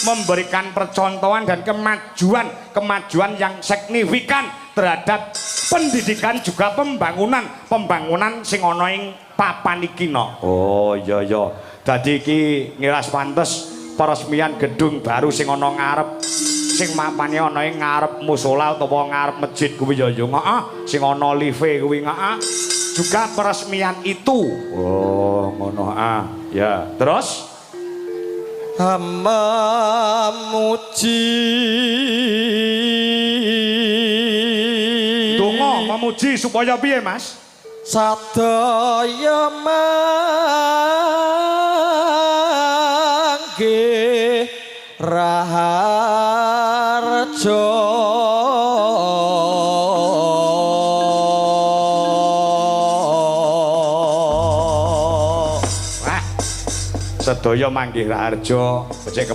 memberikan percontohan dan kemajuan yang signifikan terhadap pendidikan juga pembangunan sing ana ing papan iki no. Oh iya iya. Dadi iki ngiras pantes peresmian gedung baru sing ana ngarep sing mapane ana ing ngarep musala utawa ngarep masjid kuwi ya yo heeh sing ana live kuwi heeh juga peresmian itu. Oh ngono ah ya terus hamba muji donga memuji supaya piye Mas sadaya mangke raharja sedaya manggih raharja becik